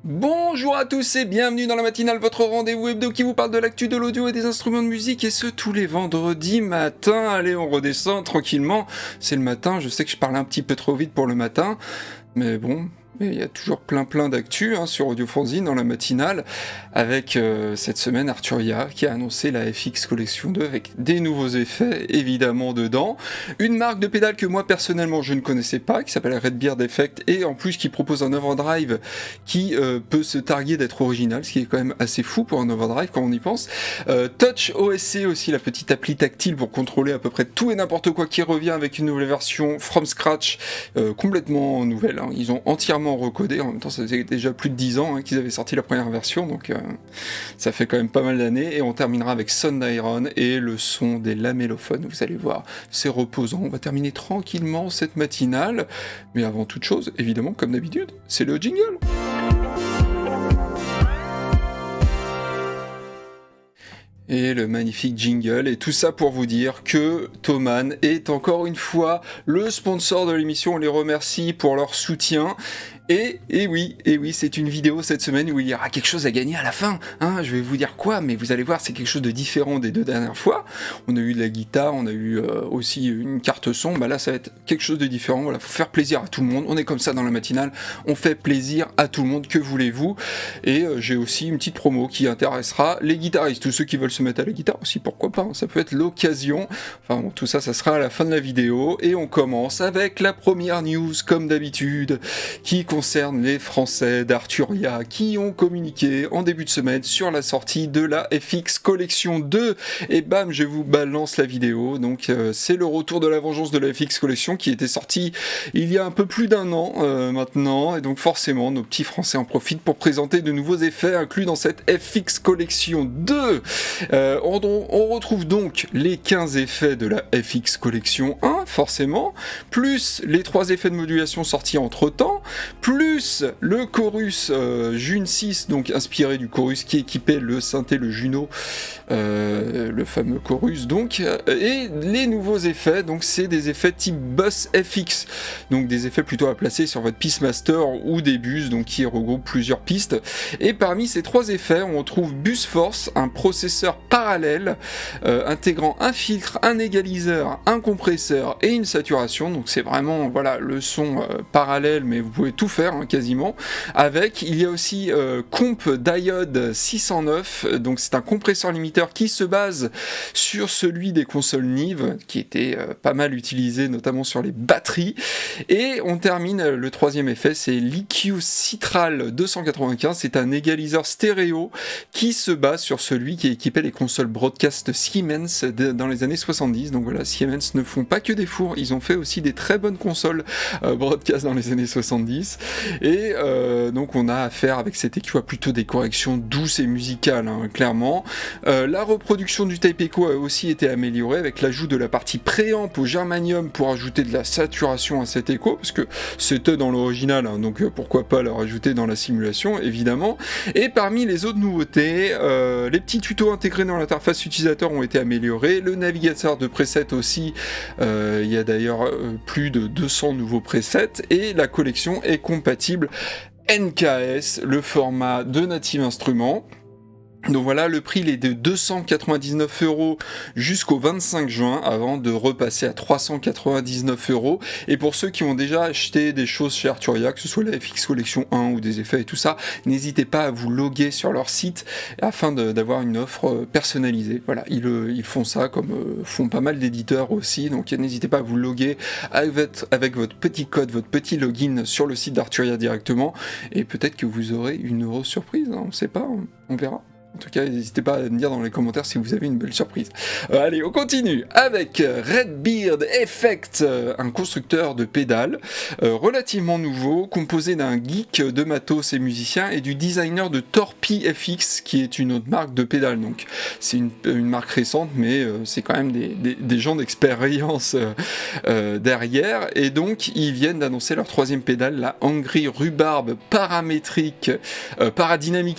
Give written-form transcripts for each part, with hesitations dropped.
Bonjour à tous et bienvenue dans la matinale, votre rendez-vous hebdo qui vous parle de l'actu de l'audio et des instruments de musique, et ce tous les vendredis matin. Allez, on redescend tranquillement, c'est le matin, je sais que je parle un petit peu trop vite pour le matin, mais bon... Mais il y a toujours plein d'actu sur Audio Fanzine dans la matinale, avec cette semaine Arturia qui a annoncé la FX Collection 2 avec des nouveaux effets évidemment dedans. Une marque de pédale que moi personnellement je ne connaissais pas, qui s'appelle Redbeard Effect, et en plus qui propose un overdrive qui peut se targuer d'être original, ce qui est quand même assez fou pour un overdrive quand on y pense. Touch OSC aussi, la petite appli tactile pour contrôler à peu près tout et n'importe quoi, qui revient avec une nouvelle version from scratch, complètement nouvelle. Ils ont entièrement recodé, en même temps ça faisait déjà plus de 10 ans qu'ils avaient sorti la première version, donc ça fait quand même pas mal d'années. Et on terminera avec Sound Iron et le son des lamellophones, vous allez voir, c'est reposant. On va terminer tranquillement cette matinale, mais avant toute chose, évidemment, comme d'habitude, c'est le jingle. Et le magnifique jingle, et tout ça pour vous dire que Thomann est encore une fois le sponsor de l'émission. On les remercie pour leur soutien. Et oui, c'est une vidéo cette semaine où il y aura quelque chose à gagner à la fin. Je vais vous dire quoi, mais vous allez voir, c'est quelque chose de différent des deux dernières fois. On a eu de la guitare, on a eu aussi une carte son. Là, ça va être quelque chose de différent. Voilà, faut faire plaisir à tout le monde. On est comme ça dans la matinale. On fait plaisir à tout le monde. Que voulez-vous ? Et j'ai aussi une petite promo qui intéressera les guitaristes, tous ceux qui veulent se mettre à la guitare aussi. Pourquoi pas ? Ça peut être l'occasion. Enfin bon, tout ça, ça sera à la fin de la vidéo. Et on commence avec la première news, comme d'habitude, qui concerne les Français d'Arturia qui ont communiqué en début de semaine sur la sortie de la FX Collection 2. Et bam, je vous balance la vidéo. Donc c'est le retour de la vengeance de la FX Collection qui était sortie il y a un peu plus d'un an maintenant. Et donc forcément, nos petits Français en profitent pour présenter de nouveaux effets inclus dans cette FX Collection 2. On retrouve donc les 15 effets de la FX Collection 1, forcément, plus les 3 effets de modulation sortis entre-temps, plus le chorus June 6, donc inspiré du chorus qui équipait le synthé, le Juno, le fameux chorus donc, et les nouveaux effets, donc c'est des effets type Bus FX, donc des effets plutôt à placer sur votre Pissmaster ou des bus, donc qui regroupent plusieurs pistes. Et parmi ces 3 effets, on retrouve Bus Force, un processeur parallèle intégrant un filtre, un égaliseur, un compresseur et une saturation, donc c'est vraiment voilà le son parallèle, mais vous pouvez tout faire quasiment avec. Il y a aussi Comp Diode 609, donc c'est un compresseur limiteur qui se base sur celui des consoles Nive, qui était pas mal utilisé notamment sur les batteries. Et on termine le 3e effet, c'est l'EQ Citral 295, c'est un égaliseur stéréo qui se base sur celui qui équipait les consoles broadcast Siemens dans les années 70. Donc voilà, Siemens ne font pas que des fours, ils ont fait aussi des très bonnes consoles broadcast dans les années 70. Et donc on a affaire avec cet EQ à plutôt des corrections douces et musicales, clairement. La reproduction du tape echo a aussi été améliorée avec l'ajout de la partie préamp au germanium pour ajouter de la saturation à cet écho, parce que c'était dans l'original, donc pourquoi pas la rajouter dans la simulation, évidemment. Et parmi les autres nouveautés, les petits tutos intégrés dans l'interface utilisateur ont été améliorés, le navigateur de presets aussi, il y a d'ailleurs plus de 200 nouveaux presets, et la collection est compatible NKS, le format de Native Instruments. Donc voilà, le prix il est de 299€ jusqu'au 25 juin avant de repasser à 399€. Et pour ceux qui ont déjà acheté des choses chez Arturia, que ce soit la FX Collection 1 ou des effets et tout ça, n'hésitez pas à vous loguer sur leur site afin d'avoir une offre personnalisée. Voilà, ils font ça comme font pas mal d'éditeurs aussi, donc n'hésitez pas à vous loguer avec votre petit code, votre petit login sur le site d'Arturia directement, et peut-être que vous aurez une heureuse surprise, on sait pas, on verra. En tout cas, n'hésitez pas à me dire dans les commentaires si vous avez une belle surprise. Allez, on continue avec Redbeard Effect, un constructeur de pédales relativement nouveau, composé d'un geek de matos et musicien et du designer de Torpy FX, qui est une autre marque de pédales. Donc, c'est une marque récente, mais c'est quand même des gens d'expérience derrière. Et donc, ils viennent d'annoncer leur 3e pédale, la Angry Rhubarb paradynamique,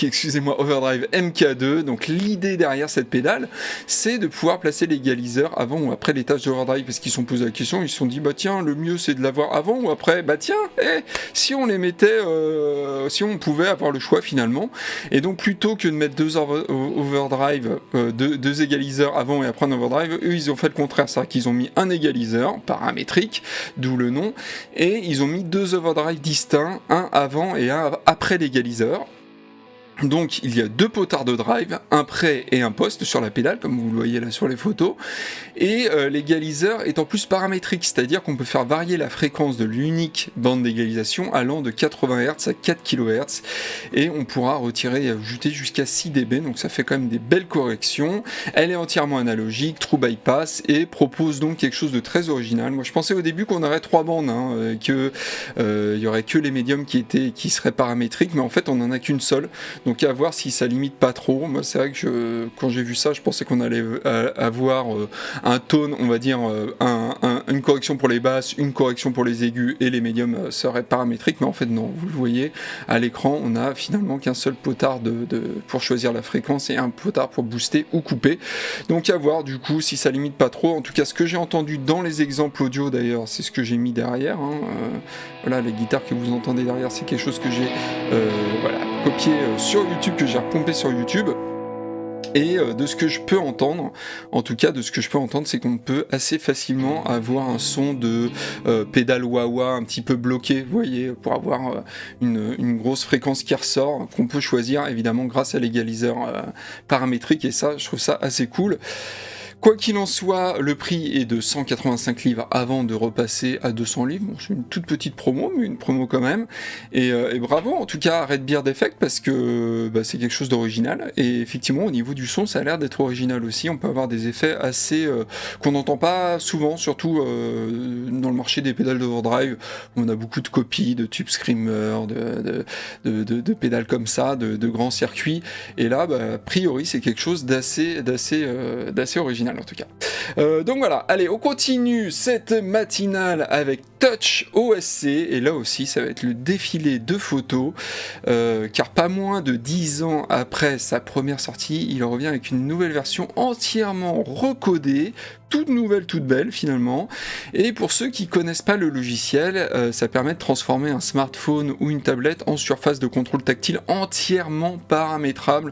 excusez-moi, Overdrive MK, jusqu'à 2. Donc l'idée derrière cette pédale, c'est de pouvoir placer l'égaliseur avant ou après les tâches d'overdrive, parce qu'ils se sont posé la question, ils se sont dit bah tiens, le mieux c'est de l'avoir avant ou après, bah tiens, si on les mettait, si on pouvait avoir le choix finalement, et donc plutôt que de mettre deux overdrive, deux égaliseurs avant et après un overdrive, eux ils ont fait le contraire, c'est-à-dire qu'ils ont mis un égaliseur paramétrique, d'où le nom, et ils ont mis deux overdrive distincts, un avant et un après l'égaliseur. Donc il y a deux potards de drive, un pré et un post sur la pédale, comme vous le voyez là sur les photos, et l'égaliseur est en plus paramétrique, c'est-à-dire qu'on peut faire varier la fréquence de l'unique bande d'égalisation allant de 80 Hz à 4 kHz, et on pourra retirer et ajouter jusqu'à 6 dB, donc ça fait quand même des belles corrections. Elle est entièrement analogique, true bypass, et propose donc quelque chose de très original. Moi je pensais au début qu'on aurait 3 bandes, que y aurait que les médiums qui seraient paramétriques, mais en fait on en a qu'une seule. Donc à voir si ça limite pas trop. Moi c'est vrai que quand j'ai vu ça, je pensais qu'on allait avoir un tone, on va dire une correction pour les basses, une correction pour les aigus, et les médiums seraient paramétriques, mais en fait non, vous le voyez à l'écran, on a finalement qu'un seul potard pour choisir la fréquence et un potard pour booster ou couper. Donc à voir du coup si ça limite pas trop. En tout cas ce que j'ai entendu dans les exemples audio d'ailleurs, c'est ce que j'ai mis derrière, voilà, les guitares que vous entendez derrière, c'est quelque chose que j'ai copié sur YouTube, que j'ai repompé sur YouTube. Et de ce que je peux entendre, c'est qu'on peut assez facilement avoir un son de pédale wah-wah un petit peu bloqué, vous voyez, pour avoir une grosse fréquence qui ressort, qu'on peut choisir évidemment grâce à l'égaliseur paramétrique, et ça, je trouve ça assez cool. Quoi qu'il en soit, le prix est de 185 livres avant de repasser à 200 livres. Bon, c'est une toute petite promo, mais une promo quand même. Et bravo en tout cas à Red Beard Effect, parce que c'est quelque chose d'original. Et effectivement, au niveau du son, ça a l'air d'être original aussi. On peut avoir des effets assez qu'on n'entend pas souvent, surtout dans le marché des pédales d'overdrive. On a beaucoup de copies de tube screamer, de pédales comme ça, de grands circuits. Et là, a priori, c'est quelque chose d'assez original. En tout cas. Donc voilà, allez, on continue cette matinale avec Touch OSC, et là aussi ça va être le défilé de photos, car pas moins de 10 ans après sa première sortie, il revient avec une nouvelle version entièrement recodée, toute nouvelle, toute belle finalement. Et pour ceux qui connaissent pas le logiciel, ça permet de transformer un smartphone ou une tablette en surface de contrôle tactile entièrement paramétrable.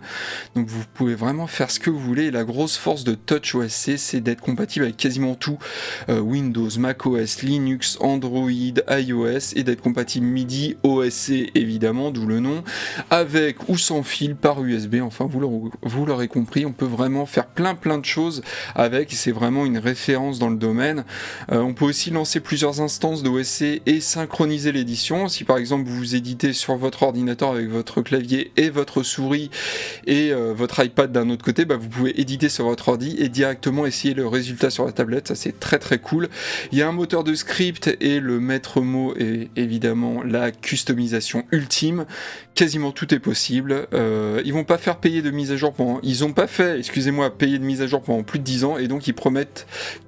Donc vous pouvez vraiment faire ce que vous voulez. Et la grosse force de Touch OSC, c'est d'être compatible avec quasiment tout, Windows, macOS, Linux, Android, iOS, et d'être compatible MIDI, OSC évidemment, d'où le nom, avec ou sans fil, par USB. Enfin vous l'aurez compris, on peut vraiment faire plein de choses avec. C'est vraiment une référence dans le domaine. On peut aussi lancer plusieurs instances d'OSC et synchroniser l'édition. Si par exemple vous éditez sur votre ordinateur avec votre clavier et votre souris et votre iPad d'un autre côté, vous pouvez éditer sur votre ordi et directement essayer le résultat sur la tablette. Ça c'est très cool. Il y a un moteur de script, et le maître mot est évidemment la customisation ultime. Quasiment tout est possible. Ils vont pas faire payer de mise à jour ils ont pas fait, payer de mise à jour pendant plus de 10 ans, et donc ils promettent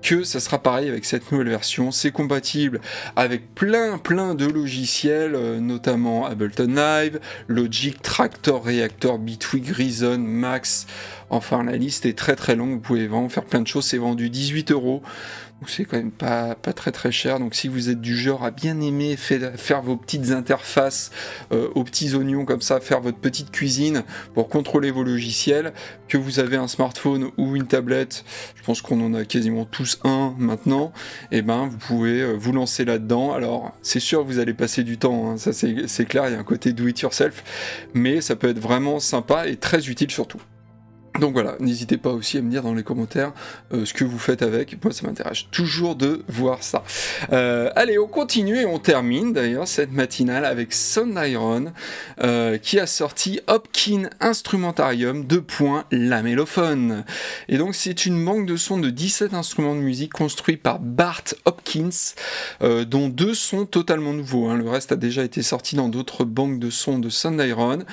que ça sera pareil avec cette nouvelle version. C'est compatible avec plein de logiciels, notamment Ableton Live, Logic, Tractor, Reactor, Bitwig, Reason, Max. Enfin, la liste est très longue. Vous pouvez vraiment faire plein de choses. C'est vendu 18€. Donc c'est quand même pas très cher. Donc si vous êtes du genre à bien aimer faire vos petites interfaces aux petits oignons comme ça, faire votre petite cuisine pour contrôler vos logiciels, que vous avez un smartphone ou une tablette, je pense qu'on en a quasiment tous un maintenant, et vous pouvez vous lancer là-dedans. Alors c'est sûr, vous allez passer du temps, ça c'est clair, il y a un côté do it yourself, mais ça peut être vraiment sympa et très utile surtout. Donc voilà, n'hésitez pas aussi à me dire dans les commentaires ce que vous faites avec. Moi, ça m'intéresse toujours de voir ça. Allez, on continue et on termine d'ailleurs cette matinale avec Soundiron qui a sorti Hopkin Instrumentarium Lamellophone. Et donc, c'est une banque de sons de 17 instruments de musique construits par Bart Hopkins, dont 2 sont totalement nouveaux. Le reste a déjà été sorti dans d'autres banques de sons de Soundiron.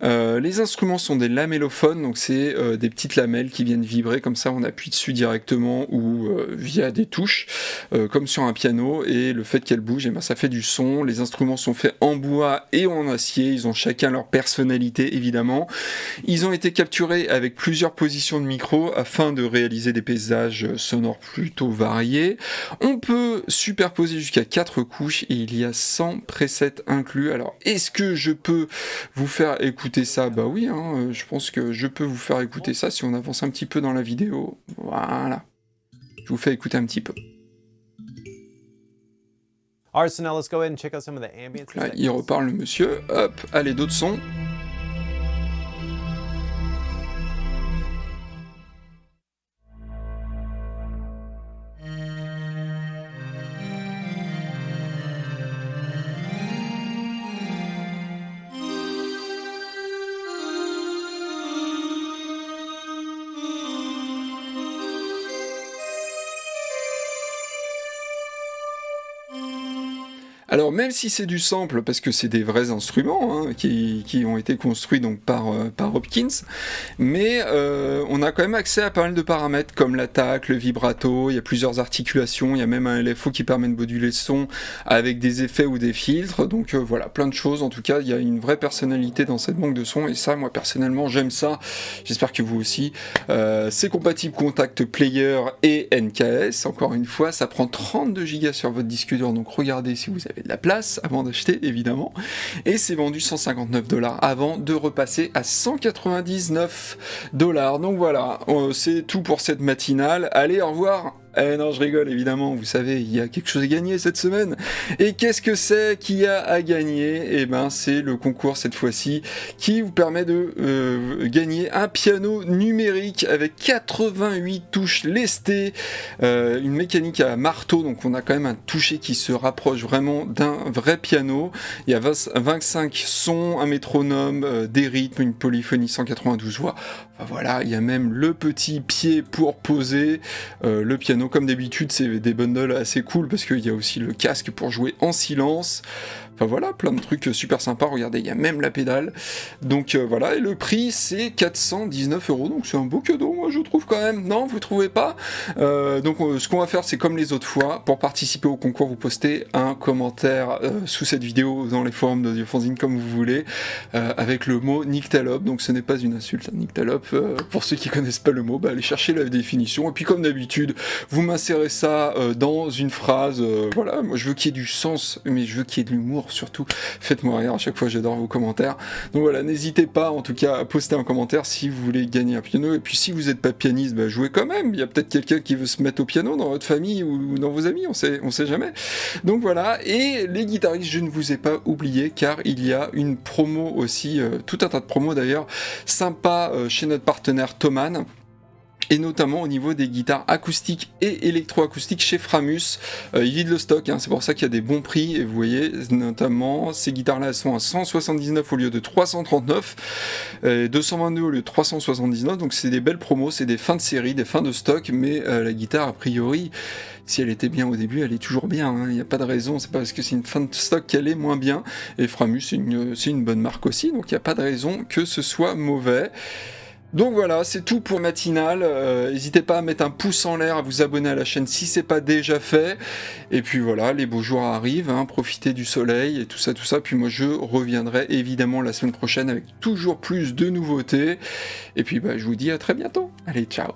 Les instruments sont des lamellophones, donc c'est des petites lamelles qui viennent vibrer, comme ça on appuie dessus directement ou via des touches, comme sur un piano, et le fait qu'elles bougent, ça fait du son. Les instruments sont faits en bois et en acier, ils ont chacun leur personnalité évidemment. Ils ont été capturés avec plusieurs positions de micro afin de réaliser des paysages sonores plutôt variés. On peut superposer jusqu'à 4 couches et il y a 100 presets inclus. Alors est-ce que je peux vous faire écouter ça? Bah oui, je pense que je peux vous faire écouter ça si on avance un petit peu dans la vidéo. Voilà. Je vous fais écouter un petit peu. Alright, so now let's go ahead and check out some of the ambience. Là, il reparle le monsieur. Hop, allez, d'autres sons. Alors même si c'est du sample, parce que c'est des vrais instruments qui ont été construits donc par Hopkins, mais on a quand même accès à pas mal de paramètres comme l'attaque, le vibrato, il y a plusieurs articulations, il y a même un LFO qui permet de moduler le son avec des effets ou des filtres, donc voilà, plein de choses. En tout cas, il y a une vraie personnalité dans cette banque de son, et ça, moi personnellement, j'aime ça, j'espère que vous aussi. C'est compatible Contact Player et NKS, encore une fois, ça prend 32 Go sur votre disque dur, donc regardez si vous avez de la place avant d'acheter évidemment, et c'est vendu 159$ avant de repasser à 199$. Donc voilà, c'est tout pour cette matinale. Allez, au revoir. Eh non, je rigole, évidemment, vous savez, il y a quelque chose à gagner cette semaine. Et qu'est-ce que c'est qu'il y a à gagner? Eh ben, c'est le concours cette fois-ci qui vous permet de gagner un piano numérique avec 88 touches lestées, une mécanique à marteau, donc on a quand même un toucher qui se rapproche vraiment d'un vrai piano. Il y a 25 sons, un métronome, des rythmes, une polyphonie 192 voix. Enfin, voilà, il y a même le petit pied pour poser le piano. Comme d'habitude, c'est des bundles assez cool parce qu'il y a aussi le casque pour jouer en silence. Enfin voilà, plein de trucs super sympas. Regardez, il y a même la pédale. Donc voilà, et le prix c'est 419€. Donc c'est un beau cadeau, moi je trouve quand même. Non, vous trouvez pas? Donc ce qu'on va faire, c'est comme les autres fois. Pour participer au concours, vous postez un commentaire sous cette vidéo dans les forums d'Audiofanzine comme vous voulez, avec le mot Nyctalope. Donc ce n'est pas une insulte, Nyctalope. Pour ceux qui connaissent pas le mot, allez chercher la définition. Et puis comme d'habitude, vous m'insérez ça dans une phrase. Voilà, moi je veux qu'il y ait du sens, mais je veux qu'il y ait de l'humour surtout. Faites-moi rire à chaque fois, j'adore vos commentaires. Donc voilà, n'hésitez pas en tout cas à poster un commentaire si vous voulez gagner un piano. Et puis si vous n'êtes pas pianiste, jouez quand même. Il y a peut-être quelqu'un qui veut se mettre au piano dans votre famille ou dans vos amis, on sait jamais. Donc voilà, et les guitaristes, je ne vous ai pas oublié car il y a une promo aussi, tout un tas de promos d'ailleurs, sympa chez notre partenaire Thomann. Et notamment au niveau des guitares acoustiques et électroacoustiques chez Framus. Ils vident le stock, c'est pour ça qu'il y a des bons prix, et vous voyez, notamment, ces guitares-là, elles sont à 179 au lieu de 339, 222 au lieu de 379, donc c'est des belles promos, c'est des fins de série, des fins de stock, mais la guitare, a priori, si elle était bien au début, elle est toujours bien, il n'y a pas de raison, c'est pas parce que c'est une fin de stock qu'elle est moins bien, et Framus, c'est une bonne marque aussi, donc il n'y a pas de raison que ce soit mauvais. Donc voilà, c'est tout pour Matinale. N'hésitez pas à mettre un pouce en l'air, à vous abonner à la chaîne si c'est pas déjà fait. Et puis voilà, les beaux jours arrivent, profitez du soleil et tout ça. Puis moi je reviendrai évidemment la semaine prochaine avec toujours plus de nouveautés. Et puis je vous dis à très bientôt. Allez, ciao.